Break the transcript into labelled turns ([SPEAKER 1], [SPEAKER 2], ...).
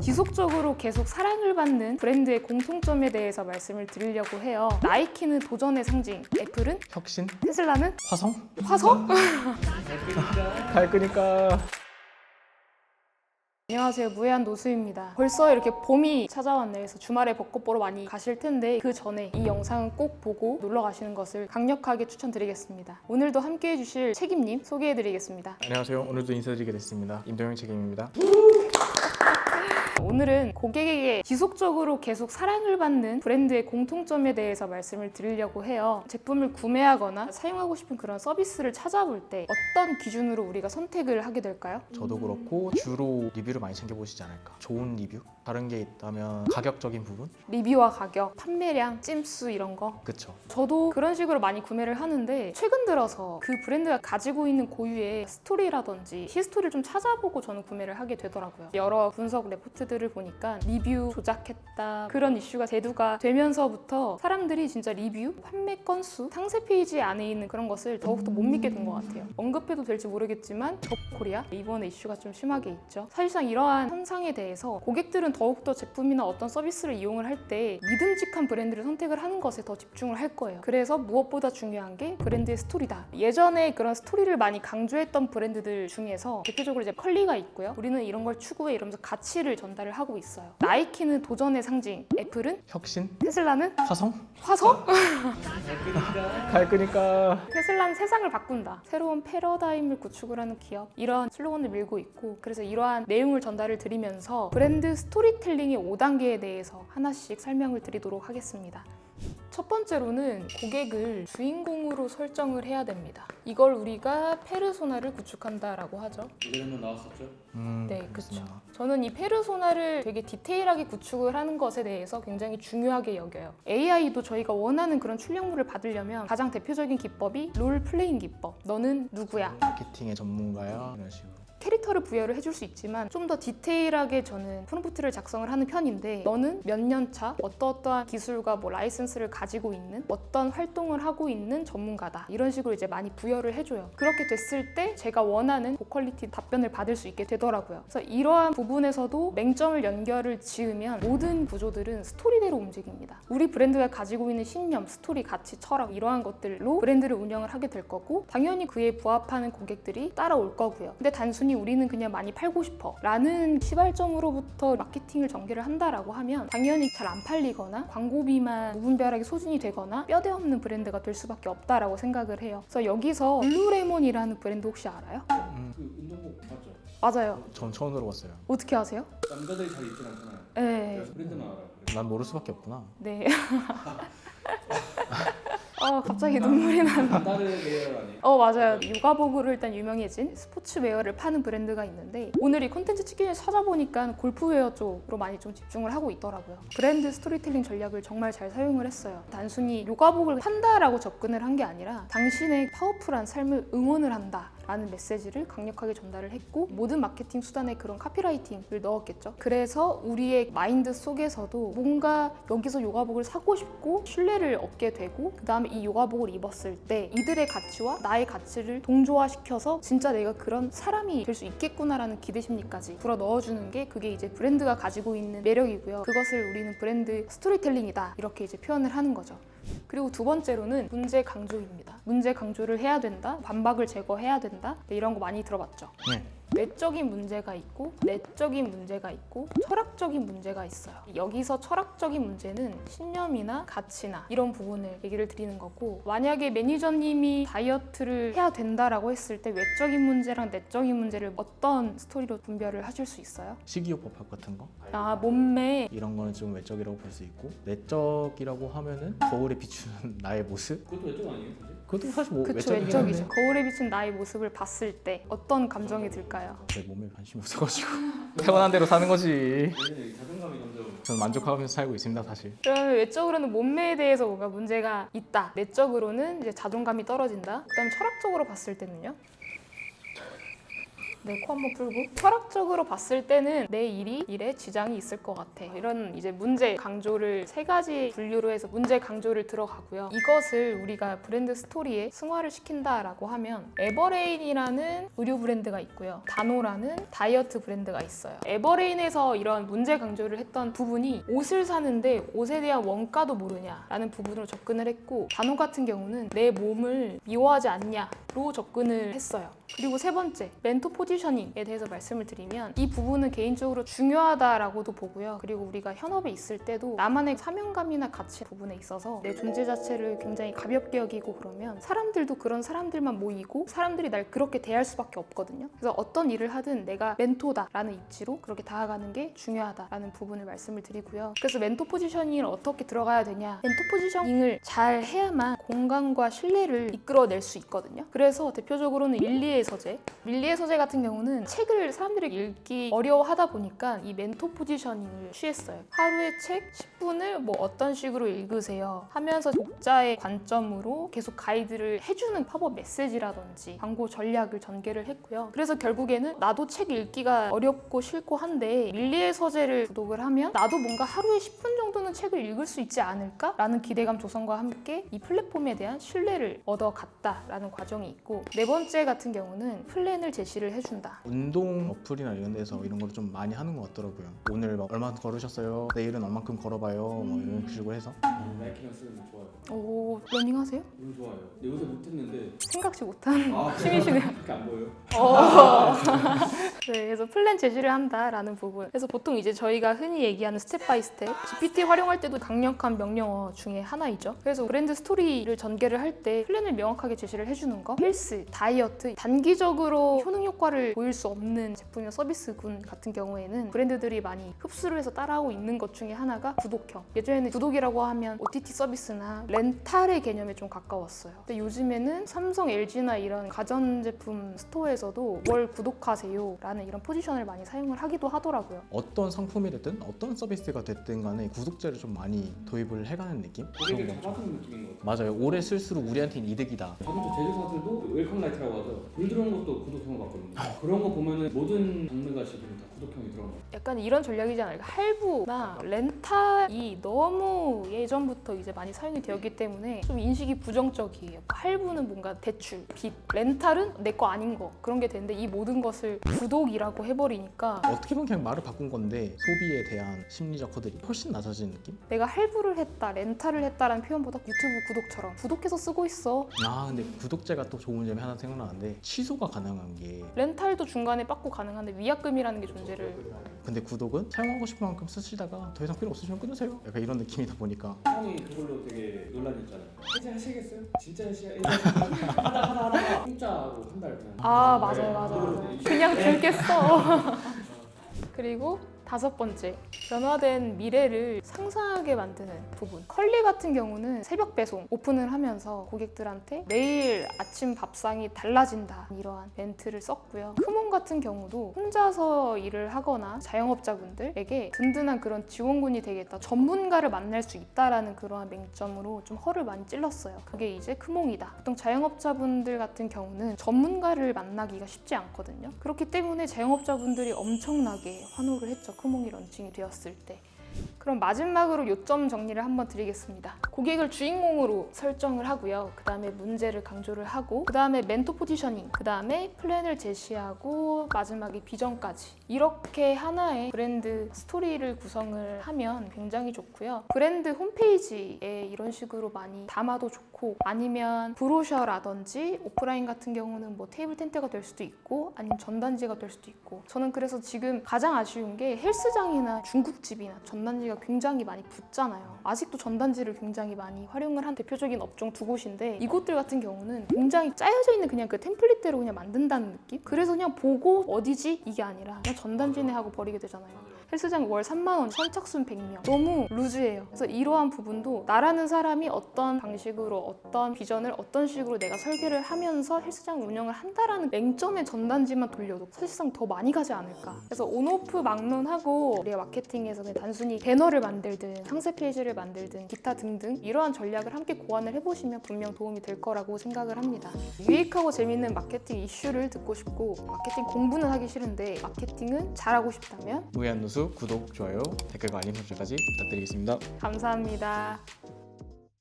[SPEAKER 1] 지속적으로 계속 사랑을 받는 브랜드의 공통점에 대해서 말씀을 드리려고 해요. 나이키는 도전의 상징, 애플은
[SPEAKER 2] 혁신?
[SPEAKER 1] 테슬라는
[SPEAKER 2] 화성?
[SPEAKER 1] 화성?
[SPEAKER 2] 갈 거니까.
[SPEAKER 1] 안녕하세요, 무해한 노수입니다. 벌써 이렇게 봄이 찾아왔네요. 그래서 주말에 벚꽃 보러 많이 가실 텐데 그 전에 이 영상은 꼭 보고 놀러 가시는 것을 강력하게 추천드리겠습니다. 오늘도 함께 해주실 책임님 소개해드리겠습니다.
[SPEAKER 2] 안녕하세요. 오늘도 인사드리게 됐습니다. 임동영 책임입니다.
[SPEAKER 1] 오늘은 고객에게 지속적으로 계속 사랑을 받는 브랜드의 공통점에 대해서 말씀을 드리려고 해요. 제품을 구매하거나 사용하고 싶은 그런 서비스를 찾아볼 때 어떤 기준으로 우리가 선택을 하게 될까요?
[SPEAKER 2] 저도 그렇고 주로 리뷰를 많이 챙겨보시지 않을까. 좋은 리뷰? 다른 게 있다면 가격적인 부분?
[SPEAKER 1] 리뷰와 가격, 판매량, 찜수 이런 거.
[SPEAKER 2] 그쵸.
[SPEAKER 1] 저도 그런 식으로 많이 구매를 하는데 최근 들어서 그 브랜드가 가지고 있는 고유의 스토리라든지 히스토리를 좀 찾아보고 저는 구매를 하게 되더라고요. 여러 분석 레포트들을 보니까 리뷰 조작했다 그런 이슈가 대두가 되면서부터 사람들이 진짜 리뷰, 판매 건수, 상세 페이지 안에 있는 그런 것을 더욱더 못 믿게 된 것 같아요. 언급해도 될지 모르겠지만 저코리아 이번에 이슈가 좀 심하게 있죠. 사실상 이러한 현상에 대해서 고객들은 더욱더 제품이나 어떤 서비스를 이용을 할 때 믿음직한 브랜드를 선택을 하는 것에 더 집중을 할 거예요. 그래서 무엇보다 중요한 게 브랜드의 스토리다. 예전에 그런 스토리를 많이 강조했던 브랜드들 중에서 대표적으로 이제 컬리가 있고요. 우리는 이런 걸 추구해 이러면서 가치를 전달을 하고 있어요. 나이키는 도전의 상징, 애플은
[SPEAKER 2] 혁신?
[SPEAKER 1] 테슬라는
[SPEAKER 2] 화성?
[SPEAKER 1] 화성?
[SPEAKER 2] 갈 거니까.
[SPEAKER 1] 테슬라는 세상을 바꾼다. 새로운 패러다임을 구축을 하는 기업. 이런 슬로건을 밀고 있고 그래서 이러한 내용을 전달을 드리면서 브랜드 스토리텔링의 5단계에 대해서 하나씩 설명을 드리도록 하겠습니다. 첫 번째로는 고객을 주인공으로 설정을 해야 됩니다. 이걸 우리가 페르소나를 구축한다라고 하죠.
[SPEAKER 3] 예전에 한번 나왔었죠?
[SPEAKER 1] 네, 그렇죠.
[SPEAKER 2] 그렇습니다.
[SPEAKER 1] 저는 이 페르소나를 되게 디테일하게 구축을 하는 것에 대해서 굉장히 중요하게 여겨요. AI도 저희가 원하는 그런 출력물을 받으려면 가장 대표적인 기법이 롤 플레잉 기법. 너는 누구야?
[SPEAKER 2] 마케팅의 전문가야? 이런 식으로.
[SPEAKER 1] 캐릭터를 부여를 해줄 수 있지만 좀 더 디테일하게 저는 프롬프트를 작성을 하는 편인데 너는 몇 년 차 어떠어떠한 기술과 뭐 라이센스를 가지고 있는 어떤 활동을 하고 있는 전문가다 이런 식으로 이제 많이 부여를 해줘요. 그렇게 됐을 때 제가 원하는 고퀄리티 답변을 받을 수 있게 되더라고요. 그래서 이러한 부분에서도 맹점을 연결을 지으면 모든 구조들은 스토리대로 움직입니다. 우리 브랜드가 가지고 있는 신념, 스토리, 가치, 철학 이러한 것들로 브랜드를 운영을 하게 될 거고 당연히 그에 부합하는 고객들이 따라올 거고요. 근데 단순히 우리는 그냥 많이 팔고 싶어 라는 시발점으로부터 마케팅을 전개를 한다라고 하면 당연히 잘 안 팔리거나 광고비만 무분별하게 소진이 되거나 뼈대 없는 브랜드가 될 수밖에 없다라고 생각을 해요. 그래서 여기서 룰루레몬이라는 브랜드 혹시 알아요?
[SPEAKER 3] 그 운동복 맞죠?
[SPEAKER 1] 맞아요.
[SPEAKER 2] 전 처음 들어봤어요.
[SPEAKER 1] 어떻게 아세요?
[SPEAKER 3] 남자들이 잘 입진 않잖아요.
[SPEAKER 1] 네.
[SPEAKER 3] 그래서 브랜드만 알아요.
[SPEAKER 2] 난 모를 수밖에 없구나.
[SPEAKER 1] 네. 갑자기 눈물이 나네.
[SPEAKER 3] 반다르 레이어 아니에요?
[SPEAKER 1] 맞아요. 육아복으로 일단 유명해진 스포츠웨어를 파는 브랜드가 있는데 오늘 이 콘텐츠 치킨을 찾아보니까 골프웨어 쪽으로 많이 좀 집중을 하고 있더라고요. 브랜드 스토리텔링 전략을 정말 잘 사용을 했어요. 단순히 육아복을 판다라고 접근을 한 게 아니라 당신의 파워풀한 삶을 응원을 한다 라는 메시지를 강력하게 전달을 했고 모든 마케팅 수단에 그런 카피라이팅을 넣었겠죠. 그래서 우리의 마인드 속에서도 뭔가 여기서 요가복을 사고 싶고 신뢰를 얻게 되고 그 다음에 이 요가복을 입었을 때 이들의 가치와 나의 가치를 동조화시켜서 진짜 내가 그런 사람이 될 수 있겠구나라는 기대심리까지 불어 넣어주는 게 그게 이제 브랜드가 가지고 있는 매력이고요. 그것을 우리는 브랜드 스토리텔링이다 이렇게 이제 표현을 하는 거죠. 그리고 두 번째로는 문제 강조입니다. 문제 강조를 해야 된다, 반박을 제거해야 된다, 이런 거 많이 들어봤죠.
[SPEAKER 2] 네.
[SPEAKER 1] 외적인 문제가 있고 내적인 문제가 있고 철학적인 문제가 있어요. 여기서 철학적인 문제는 신념이나 가치나 이런 부분을 얘기를 드리는 거고 만약에 매니저님이 다이어트를 해야 된다라고 했을 때 외적인 문제랑 내적인 문제를 어떤 스토리로 분별을 하실 수 있어요?
[SPEAKER 2] 식이요법 같은 거?
[SPEAKER 1] 몸매
[SPEAKER 2] 이런 거는 좀 외적이라고 볼 수 있고 내적이라고 하면은 거울에 비추는 나의 모습?
[SPEAKER 3] 그것도 외적 아니에요? 사실?
[SPEAKER 2] 그것도 사실 뭐
[SPEAKER 1] 그쵸,
[SPEAKER 2] 외적이긴
[SPEAKER 1] 외적이죠.
[SPEAKER 2] 한데
[SPEAKER 1] 거울에 비친 나의 모습을 봤을 때 어떤 감정이 들까요?
[SPEAKER 2] 내 몸에 관심이 없어가지고 태어난 대로 사는 거지.
[SPEAKER 3] 왜냐면 자존감이 먼저
[SPEAKER 2] 저는 만족하면서 살고 있습니다 사실.
[SPEAKER 1] 그러면 외적으로는 몸매에 대해서 뭔가 문제가 있다. 내적으로는 이제 자존감이 떨어진다. 그다음에 철학적으로 봤을 때는요? 네, 코 한번 풀고. 철학적으로 봤을 때는 내 일에 지장이 있을 것 같아. 이런 이제 문제 강조를 3가지 분류로 해서 문제 강조를 들어가고요. 이것을 우리가 브랜드 스토리에 승화를 시킨다라고 하면 에버레인이라는 의류 브랜드가 있고요. 다노라는 다이어트 브랜드가 있어요. 에버레인에서 이런 문제 강조를 했던 부분이 옷을 사는데 옷에 대한 원가도 모르냐라는 부분으로 접근을 했고, 다노 같은 경우는 내 몸을 미워하지 않냐로 접근을 했어요. 그리고 3번째, 멘토 포지셔닝에 대해서 말씀을 드리면 이 부분은 개인적으로 중요하다라고도 보고요. 그리고 우리가 현업에 있을 때도 나만의 사명감이나 가치 부분에 있어서 내 존재 자체를 굉장히 가볍게 여기고 그러면 사람들도 그런 사람들만 모이고 사람들이 날 그렇게 대할 수밖에 없거든요. 그래서 어떤 일을 하든 내가 멘토다라는 입지로 그렇게 다가가는 게 중요하다라는 부분을 말씀을 드리고요. 그래서 멘토 포지셔닝을 어떻게 들어가야 되냐, 멘토 포지셔닝을 잘 해야만 공감과 신뢰를 이끌어낼 수 있거든요. 그래서 대표적으로는 밀리의 서재 같은 경우는 책을 사람들이 읽기 어려워하다 보니까 이 멘토 포지셔닝을 취했어요. 하루에 책 10분을 뭐 어떤 식으로 읽으세요 하면서 독자의 관점으로 계속 가이드를 해주는 팝업 메시지라든지 광고 전략을 전개를 했고요. 그래서 결국에는 나도 책 읽기가 어렵고 싫고 한데 밀리의 서재를 구독을 하면 나도 뭔가 하루에 10분 정도는 책을 읽을 수 있지 않을까라는 기대감 조성과 함께 이 플랫폼에 대한 신뢰를 얻어갔다라는 과정이 있고, 4번째 같은 경우는 플랜을 제시를 해준다.
[SPEAKER 2] 운동 어플이나 이런 데서 이런 걸 좀 많이 하는 것 같더라고요. 오늘 막 얼마 걸으셨어요? 내일은 얼만큼 걸어봐요. 뭐 이런 식으로 해서.
[SPEAKER 3] 나이키랑 쓰는 거 좋아요.
[SPEAKER 1] 오, 러닝 하세요?
[SPEAKER 3] 너무 좋아요. 근데 요새 못했는데.
[SPEAKER 1] 생각지 못한
[SPEAKER 3] 아,
[SPEAKER 1] 취미시네요.
[SPEAKER 3] 그렇게 안 보여요?
[SPEAKER 1] 네, 그래서 플랜 제시를 한다라는 부분. 그래서 보통 이제 저희가 흔히 얘기하는 스텝 바이 스텝, GPT 활용할 때도 강력한 명령어 중에 하나이죠. 그래서 브랜드 스토리를 전개를 할 때 플랜을 명확하게 제시를 해주는 거, 헬스, 다이어트, 단기적으로 효능 효과를 보일 수 없는 제품이나 서비스군 같은 경우에는 브랜드들이 많이 흡수를 해서 따라하고 있는 것 중에 하나가 구독형. 예전에는 구독이라고 하면 OTT 서비스나 렌탈의 개념에 좀 가까웠어요. 근데 요즘에는 삼성, LG나 이런 가전제품 스토어에서도 월 구독하세요 라는 이런 포지션을 많이 사용을 하기도 하더라고요.
[SPEAKER 2] 어떤 상품이 됐든 어떤 서비스가 됐든 간에 구독제를 좀 많이 도입을 해가는 느낌?
[SPEAKER 3] 고객을
[SPEAKER 2] 그런 거 좀-
[SPEAKER 3] 잡아주는 느낌인 것 같아요.
[SPEAKER 2] 맞아요. 오래 쓸수록 우리한테는 이득이다.
[SPEAKER 3] 자동차 제조사들도 웰컴 라이트라고 하죠. 불 들어오는 것도 구독형으로 바꾸거든요. 그런 거 보면은 모든 장르가 지금 다 구독형이 들어간 것 같아요.
[SPEAKER 1] 약간 이런 전략이지 않을까? 할부나 렌탈이 너무 예전부터 이제 많이 사용이 되었기 때문에 좀 인식이 부정적이에요. 할부는 뭔가 대출, 빚, 렌탈은 내 거 아닌 거 그런 게 되는데 이 모든 것을 구독이라고 해버리니까
[SPEAKER 2] 어떻게 보면 그냥 말을 바꾼 건데 소비에 대한 심리적 허들이 훨씬 낮아지는 느낌?
[SPEAKER 1] 내가 할부를 했다, 렌탈을 했다라는 표현보다 유튜브 구독처럼 구독해서 쓰고 있어.
[SPEAKER 2] 아 근데 구독제가 또 좋은 점이 하나 생각나는데 취소가 가능한 게,
[SPEAKER 1] 렌탈도 중간에 빠꾸 가능한데 위약금이라는 게 존재를.
[SPEAKER 2] 근데 구독은 사용하고 싶은 만큼 쓰시다가 더 이상 필요 없으시면 끊으세요. 약간 이런 느낌이다 보니까
[SPEAKER 3] 형이 그걸로 되게 논란이었잖아요. 해제하시겠어요? 진짜 하다가 공짜로 한 달 그냥.
[SPEAKER 1] 아 맞아요. 그냥 줄겠어. 그리고 5번째, 변화된 미래를 상상하게 만드는 부분. 컬리 같은 경우는 새벽 배송 오픈을 하면서 고객들한테 매일 아침 밥상이 달라진다 이러한 멘트를 썼고요. 크몬 같은 경우도 혼자서 일을 하거나 자영업자분들에게 든든한 그런 지원군이 되겠다, 전문가를 만날 수 있다라는 그러한 맹점으로 좀 허를 많이 찔렀어요. 그게 이제 크몽이다. 보통 자영업자분들 같은 경우는 전문가를 만나기가 쉽지 않거든요. 그렇기 때문에 자영업자분들이 엄청나게 환호를 했죠. 크몽이 런칭이 되었을 때. 그럼 마지막으로 요점 정리를 한번 드리겠습니다. 고객을 주인공으로 설정을 하고요. 그 다음에 문제를 강조를 하고, 그 다음에 멘토 포지셔닝, 그 다음에 플랜을 제시하고, 마지막에 비전까지. 이렇게 하나의 브랜드 스토리를 구성을 하면 굉장히 좋고요. 브랜드 홈페이지에 이런 식으로 많이 담아도 좋고, 아니면 브로셔라든지 오프라인 같은 경우는 뭐 테이블 텐트가 될 수도 있고, 아니면 전단지가 될 수도 있고. 저는 그래서 지금 가장 아쉬운 게 헬스장이나 중국집이나 전단지가 굉장히 많이 붙잖아요. 아직도 전단지를 굉장히 많이 활용을 한 대표적인 업종 2곳인데, 이곳들 같은 경우는 굉장히 짜여져 있는 그냥 그 템플릿대로 그냥 만든다는 느낌? 그래서 그냥 보고 어디지? 이게 아니라 그냥 전단지네 하고 버리게 되잖아요. 헬스장 월 3만 원, 선착순 100명. 너무 루즈해요. 그래서 이러한 부분도 나라는 사람이 어떤 방식으로 어떤 비전을 어떤 식으로 내가 설계를 하면서 헬스장 운영을 한다라는 맹점의 전단지만 돌려도 사실상 더 많이 가지 않을까. 그래서 온오프 막론하고 우리가 마케팅에서 그냥 단순히 배너를 만들든 상세 페이지를 만들든 기타 등등 이러한 전략을 함께 고안을 해보시면 분명 도움이 될 거라고 생각을 합니다. 유익하고 재밌는 마케팅 이슈를 듣고 싶고 마케팅 공부는 하기 싫은데 마케팅은 잘하고 싶다면
[SPEAKER 2] 무해한 누수 구독, 좋아요, 댓글과 알림 설정까지 부탁드리겠습니다.
[SPEAKER 1] 감사합니다.